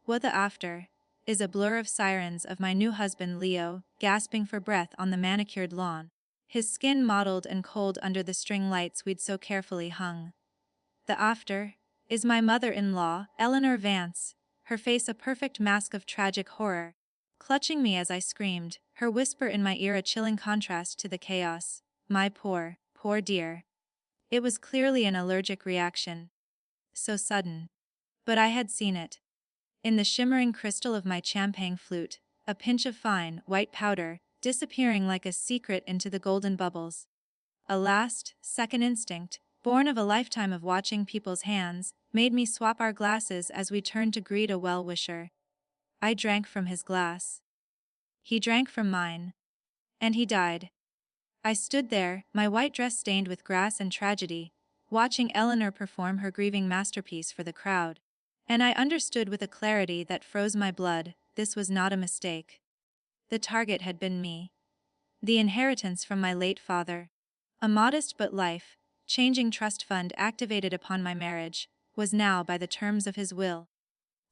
What the after is a blur of sirens of my new husband Leo, gasping for breath on the manicured lawn, his skin mottled and cold under the string lights we'd so carefully hung. The after is my mother-in-law, Eleanor Vance, her face a perfect mask of tragic horror, clutching me as I screamed, her whisper in my ear a chilling contrast to the chaos. My poor, poor dear. It was clearly an allergic reaction. So sudden. But I had seen it. In the shimmering crystal of my champagne flute, a pinch of fine, white powder, disappearing like a secret into the golden bubbles. A last, second instinct, born of a lifetime of watching people's hands, made me swap our glasses as we turned to greet a well-wisher. I drank from his glass. He drank from mine. And he died. I stood there, my white dress stained with grass and tragedy, watching Eleanor perform her grieving masterpiece for the crowd. And I understood with a clarity that froze my blood, this was not a mistake. The target had been me. The inheritance from my late father. A modest but life-changing trust fund activated upon my marriage, was now by the terms of his will.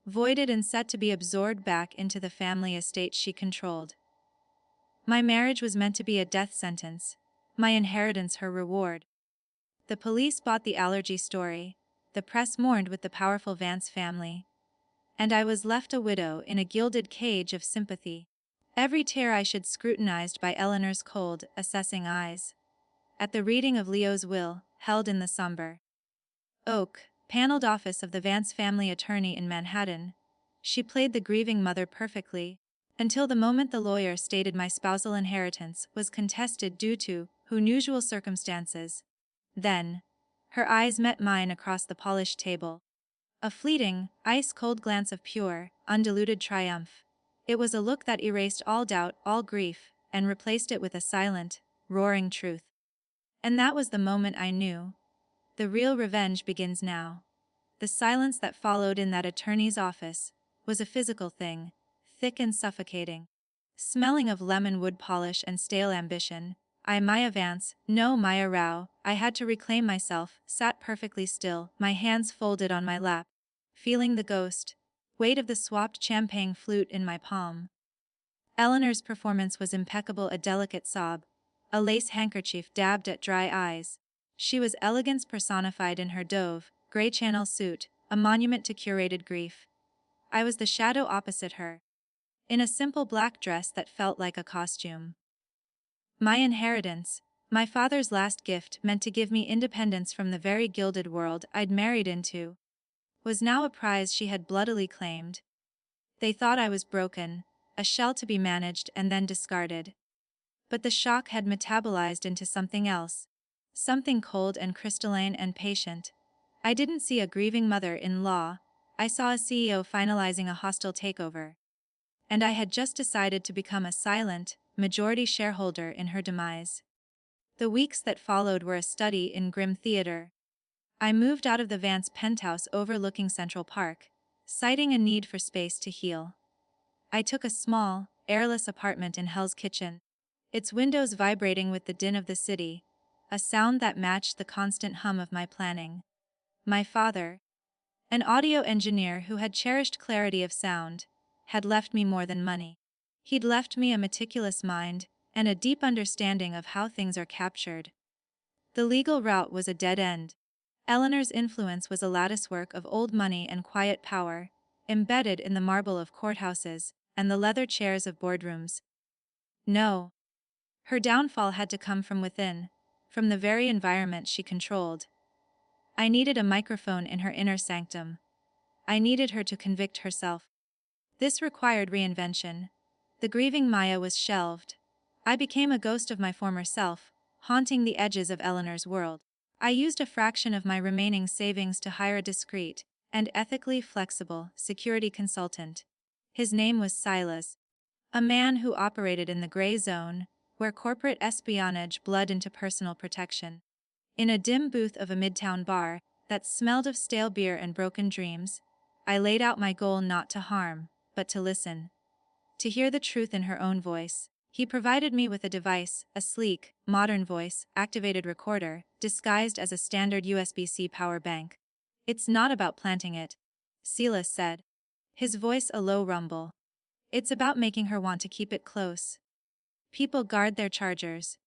Voided and set to be absorbed back into the family estate she controlled. My marriage was meant to be a death sentence, my inheritance her reward. The police bought the allergy story, the press mourned with the powerful Vance family. And I was left a widow in a gilded cage of sympathy. Every tear I should scrutinized by Eleanor's cold, assessing eyes. At the reading of Leo's will, held in the somber oak, paneled office of the Vance family attorney in Manhattan, she played the grieving mother perfectly, until the moment the lawyer stated my spousal inheritance was contested due to unusual circumstances. Then, her eyes met mine across the polished table. A fleeting, ice-cold glance of pure, undiluted triumph. It was a look that erased all doubt, all grief, and replaced it with a silent, roaring truth. And that was the moment I knew. The real revenge begins now. The silence that followed in that attorney's office was a physical thing, thick and suffocating. Smelling of lemon wood polish and stale ambition, I, Maya Vance, no Maya Rao, I had to reclaim myself, sat perfectly still, my hands folded on my lap, feeling the weight of the swapped champagne flute in my palm. Eleanor's performance was impeccable, a delicate sob, a lace handkerchief dabbed at dry eyes. She was elegance personified in her dove, grey Chanel suit, a monument to curated grief. I was the shadow opposite her, in a simple black dress that felt like a costume. My inheritance, my father's last gift meant to give me independence from the very gilded world I'd married into, was now a prize she had bloodily claimed. They thought I was broken, a shell to be managed and then discarded. But the shock had metabolized into something else, something cold and crystalline and patient. I didn't see a grieving mother-in-law, I saw a CEO finalizing a hostile takeover. And I had just decided to become a silent, majority shareholder in her demise. The weeks that followed were a study in grim theater. I moved out of the Vance penthouse overlooking Central Park, citing a need for space to heal. I took a small, airless apartment in Hell's Kitchen, its windows vibrating with the din of the city, a sound that matched the constant hum of my planning. My father, an audio engineer who had cherished clarity of sound, had left me more than money. He'd left me a meticulous mind and a deep understanding of how things are captured. The legal route was a dead end. Eleanor's influence was a latticework of old money and quiet power, embedded in the marble of courthouses and the leather chairs of boardrooms. No. Her downfall had to come from within, from the very environment she controlled. I needed a microphone in her inner sanctum. I needed her to convict herself. This required reinvention. The grieving Maya was shelved. I became a ghost of my former self, haunting the edges of Eleanor's world. I used a fraction of my remaining savings to hire a discreet and ethically flexible security consultant. His name was Silas, a man who operated in the gray zone, where corporate espionage bled into personal protection. In a dim booth of a midtown bar that smelled of stale beer and broken dreams, I laid out my goal not to harm, but to listen. To hear the truth in her own voice. He provided me with a device, a sleek, modern voice-activated recorder, disguised as a standard USB-C power bank. It's not about planting it, Silas said. his voice a low rumble. It's about making her want to keep it close. People guard their chargers.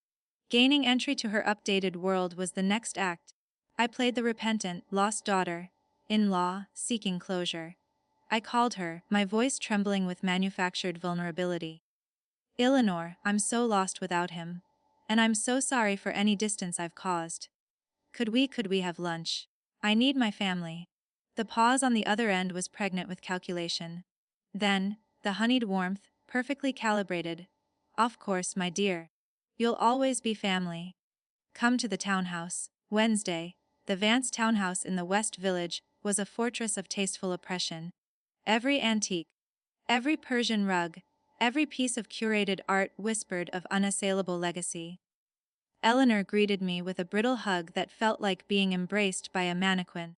Gaining entry to her updated world was the next act. I played the repentant, lost daughter, in-law, seeking closure. I called her, my voice trembling with manufactured vulnerability. Eleanor, I'm so lost without him. And I'm so sorry for any distance I've caused. Could we have lunch? I need my family. The pause on the other end was pregnant with calculation. Then, the honeyed warmth, perfectly calibrated. Of course, my dear. You'll always be family. Come to the townhouse. Wednesday. The Vance townhouse in the West Village was a fortress of tasteful oppression. Every antique, every Persian rug, every piece of curated art whispered of unassailable legacy. Eleanor greeted me with a brittle hug that felt like being embraced by a mannequin.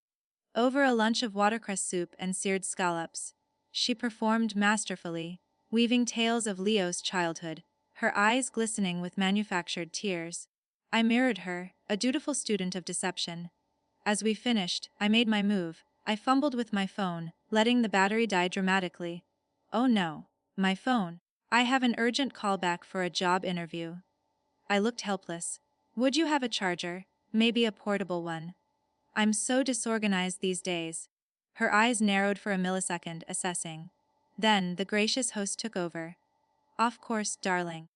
Over a lunch of watercress soup and seared scallops, she performed masterfully, weaving tales of Leo's childhood, her eyes glistening with manufactured tears. I mirrored her, a dutiful student of deception. As we finished, I made my move. I fumbled with my phone, letting the battery die dramatically. Oh no, my phone. I have an urgent callback for a job interview. I looked helpless. Would you have a charger? Maybe a portable one. I'm so disorganized these days. Her eyes narrowed for a millisecond, assessing. Then, the gracious host took over. Of course, darling.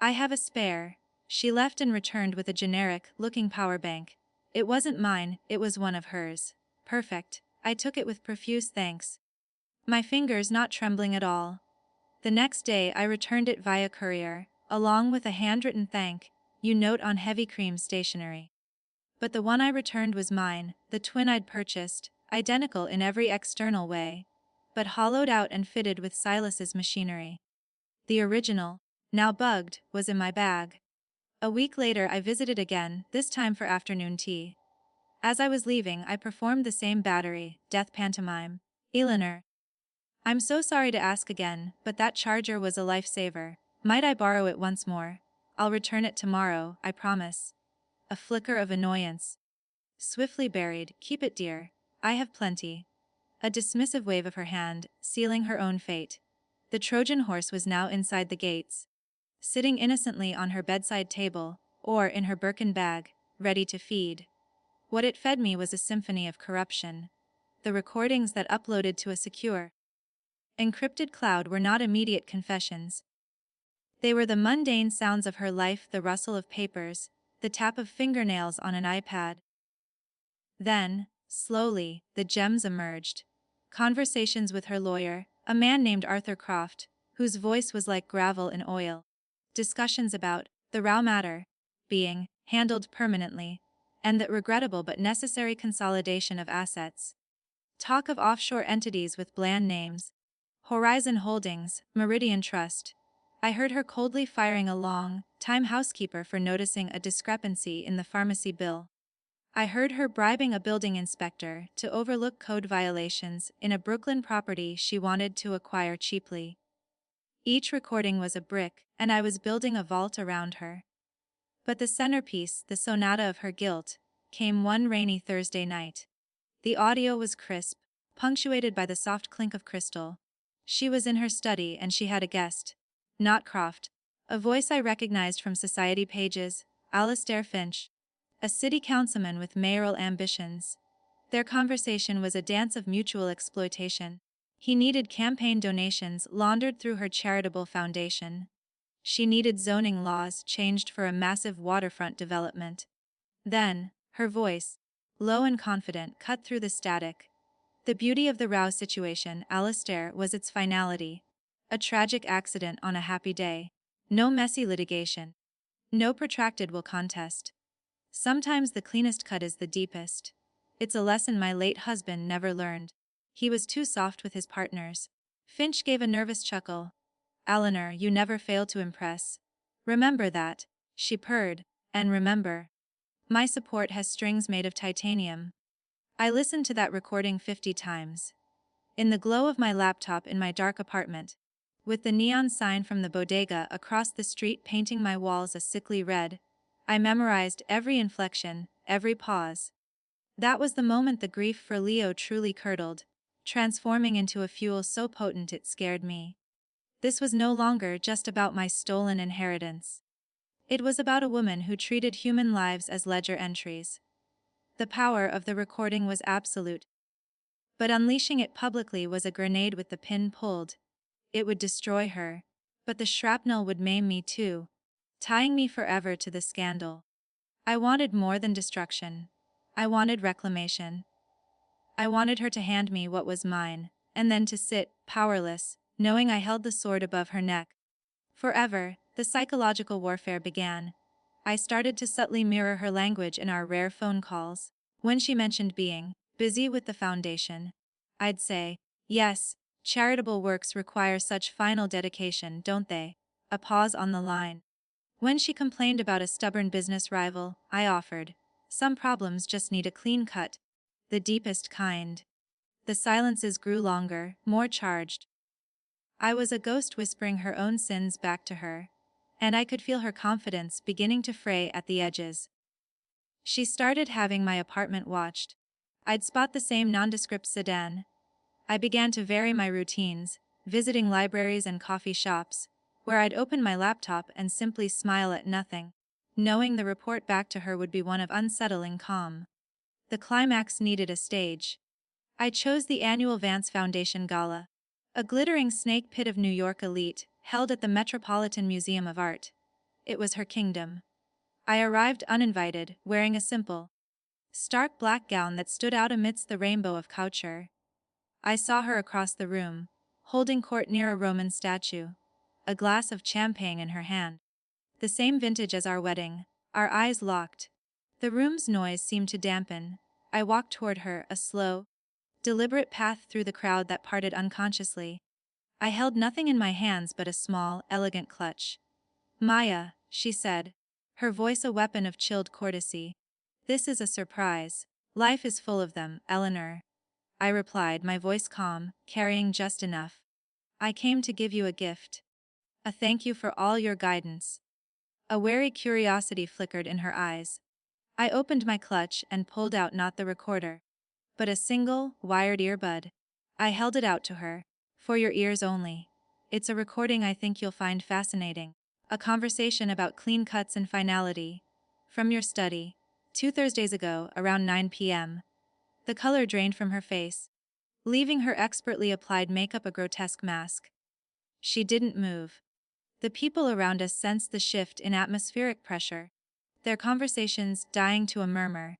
I have a spare. She left and returned with a generic-looking power bank. It wasn't mine, it was one of hers. Perfect. I took it with profuse thanks. My fingers not trembling at all. The next day I returned it via courier, along with a handwritten thank you note on heavy cream stationery. But the one I returned was mine, the twin I'd purchased, identical in every external way, but hollowed out and fitted with Silas's machinery. The original, now bugged, was in my bag. A week later I visited again, this time for afternoon tea. As I was leaving I performed the same battery, death pantomime. Eleanor. I'm so sorry to ask again, but that charger was a lifesaver. Might I borrow it once more? I'll return it tomorrow, I promise. A flicker of annoyance. Swiftly buried, keep it dear. I have plenty. A dismissive wave of her hand, sealing her own fate. The Trojan horse was now inside the gates. Sitting innocently on her bedside table, or in her Birkin bag, ready to feed. What it fed me was a symphony of corruption. The recordings that uploaded to a secure, encrypted cloud were not immediate confessions. They were the mundane sounds of her life, the rustle of papers, the tap of fingernails on an iPad. Then, slowly, the gems emerged. Conversations with her lawyer, a man named Arthur Croft, whose voice was like gravel in oil. Discussions about the raw matter being handled permanently, and the regrettable but necessary consolidation of assets. Talk of offshore entities with bland names. Horizon Holdings, Meridian Trust. I heard her coldly firing a long-time housekeeper for noticing a discrepancy in the pharmacy bill. I heard her bribing a building inspector to overlook code violations in a Brooklyn property she wanted to acquire cheaply. Each recording was a brick, and I was building a vault around her. But the centerpiece, the sonata of her guilt, came one rainy Thursday night. The audio was crisp, punctuated by the soft clink of crystal. She was in her study and she had a guest. Not Croft. A voice I recognized from society pages, Alastair Finch. A city councilman with mayoral ambitions. Their conversation was a dance of mutual exploitation. He needed campaign donations laundered through her charitable foundation. She needed zoning laws changed for a massive waterfront development. Then, her voice, low and confident, cut through the static. The beauty of the Row situation, Alastair, was its finality. A tragic accident on a happy day. No messy litigation. No protracted will contest. Sometimes the cleanest cut is the deepest. It's a lesson my late husband never learned. He was too soft with his partners. Finch gave a nervous chuckle. Eleanor, you never fail to impress. Remember that, she purred, and remember. My support has strings made of titanium. I listened to that recording 50 times. In the glow of my laptop in my dark apartment, with the neon sign from the bodega across the street painting my walls a sickly red, I memorized every inflection, every pause. That was the moment the grief for Leo truly curdled. transforming into a fuel so potent it scared me. This was no longer just about my stolen inheritance. It was about a woman who treated human lives as ledger entries. The power of the recording was absolute. But unleashing it publicly was a grenade with the pin pulled. It would destroy her. But the shrapnel would maim me too, tying me forever to the scandal. I wanted more than destruction. I wanted reclamation. I wanted her to hand me what was mine, and then to sit, powerless, knowing I held the sword above her neck. Forever, the psychological warfare began. I started to subtly mirror her language in our rare phone calls. When she mentioned being busy with the foundation, I'd say, yes, charitable works require such final dedication, don't they? A pause on the line. When she complained about a stubborn business rival, I offered, some problems just need a clean cut. The deepest kind. The silences grew longer, more charged. I was a ghost whispering her own sins back to her, and I could feel her confidence beginning to fray at the edges. She started having my apartment watched. I'd spot the same nondescript sedan. I began to vary my routines, visiting libraries and coffee shops, where I'd open my laptop and simply smile at nothing, knowing the report back to her would be one of unsettling calm. The climax needed a stage. I chose the annual Vance Foundation Gala, a glittering snake pit of New York elite, held at the Metropolitan Museum of Art. It was her kingdom. I arrived uninvited, wearing a simple, stark black gown that stood out amidst the rainbow of couture. I saw her across the room, holding court near a Roman statue, a glass of champagne in her hand. The same vintage as our wedding, our eyes locked. The room's noise seemed to dampen. I walked toward her, a slow, deliberate path through the crowd that parted unconsciously. I held nothing in my hands but a small, elegant clutch. Maya, she said, her voice a weapon of chilled courtesy. This is a surprise. Life is full of them, Eleanor. I replied, my voice calm, carrying just enough. I came to give you a gift. A thank you for all your guidance. A wary curiosity flickered in her eyes. I opened my clutch and pulled out not the recorder, but a single, wired earbud. I held it out to her. For your ears only. It's a recording I think you'll find fascinating. A conversation about clean cuts and finality. From your study. 2 Thursdays ago, around 9 p.m. The color drained from her face, leaving her expertly applied makeup a grotesque mask. She didn't move. The people around us sensed the shift in atmospheric pressure, their conversations dying to a murmur.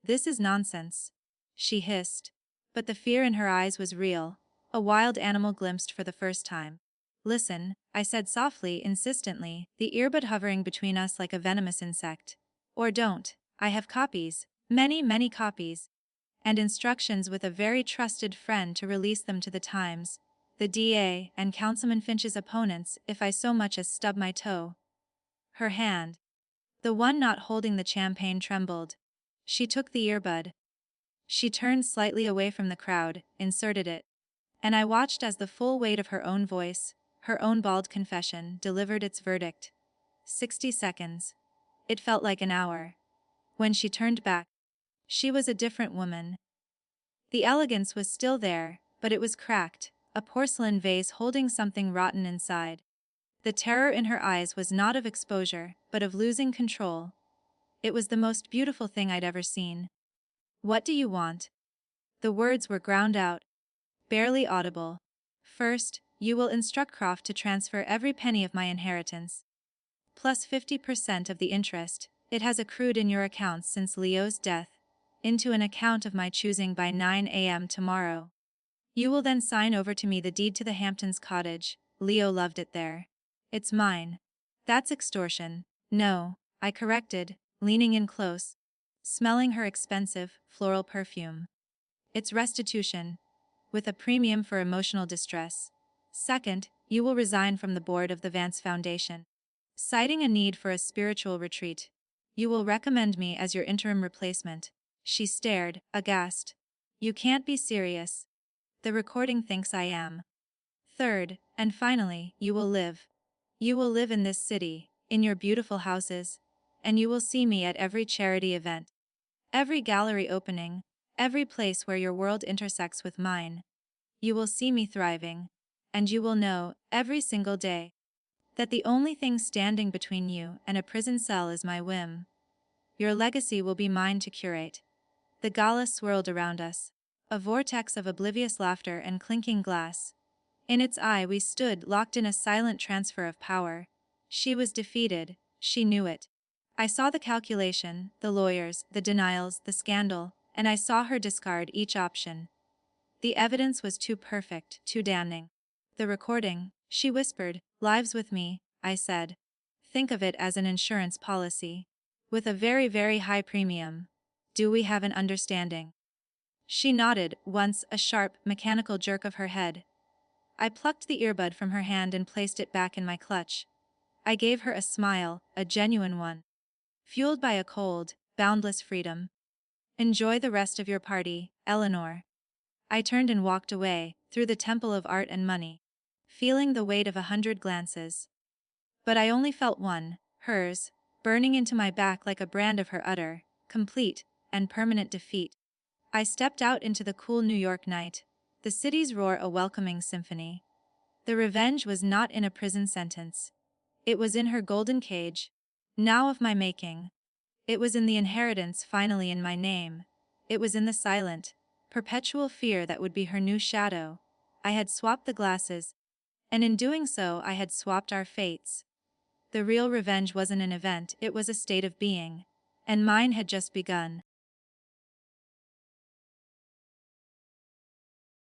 This is nonsense, she hissed. But the fear in her eyes was real, a wild animal glimpsed for the first time. Listen, I said softly, insistently, the earbud hovering between us like a venomous insect. Or don't, I have copies, many, many copies, and instructions with a very trusted friend to release them to the Times, the DA, and Councilman Finch's opponents if I so much as stub my toe. Her hand, the one not holding the champagne, trembled. She took the earbud. She turned slightly away from the crowd, inserted it, and I watched as the full weight of her own voice, her own bald confession, delivered its verdict. 60 seconds. It felt like an hour. When she turned back, she was a different woman. The elegance was still there, but it was cracked, a porcelain vase holding something rotten inside. The terror in her eyes was not of exposure, but of losing control. It was the most beautiful thing I'd ever seen. What do you want? The words were ground out, barely audible. First, you will instruct Croft to transfer every penny of my inheritance, plus 50% of the interest it has accrued in your accounts since Leo's death, into an account of my choosing by 9 a.m. tomorrow. You will then sign over to me the deed to the Hamptons cottage. Leo loved it there. It's mine. That's extortion. No, I corrected, leaning in close, smelling her expensive, floral perfume. It's restitution, with a premium for emotional distress. Second, you will resign from the board of the Vance Foundation, citing a need for a spiritual retreat. You will recommend me as your interim replacement. She stared, aghast. You can't be serious. The recording thinks I am. Third, and finally, you will live. You will live in this city, in your beautiful houses, and you will see me at every charity event, every gallery opening, every place where your world intersects with mine. You will see me thriving. And you will know, every single day, that the only thing standing between you and a prison cell is my whim. Your legacy will be mine to curate. The gala swirled around us, a vortex of oblivious laughter and clinking glass. In its eye we stood locked in a silent transfer of power. She was defeated, she knew it. I saw the calculation, the lawyers, the denials, the scandal, and I saw her discard each option. The evidence was too perfect, too damning. The recording, she whispered, lives with me, I said. Think of it as an insurance policy. With a very, very high premium. Do we have an understanding? She nodded, once a sharp, mechanical jerk of her head. I plucked the earbud from her hand and placed it back in my clutch. I gave her a smile, a genuine one. Fueled by a cold, boundless freedom. Enjoy the rest of your party, Eleanor. I turned and walked away, through the temple of art and money, feeling the weight of 100 glances. But I only felt one, hers, burning into my back like a brand of her utter, complete, and permanent defeat. I stepped out into the cool New York night, the city's roar a welcoming symphony. The revenge was not in a prison sentence. It was in her golden cage, now of my making. It was in the inheritance finally in my name. It was in the silent, perpetual fear that would be her new shadow. I had swapped the glasses, and in doing so I had swapped our fates. The real revenge wasn't an event, it was a state of being. And mine had just begun.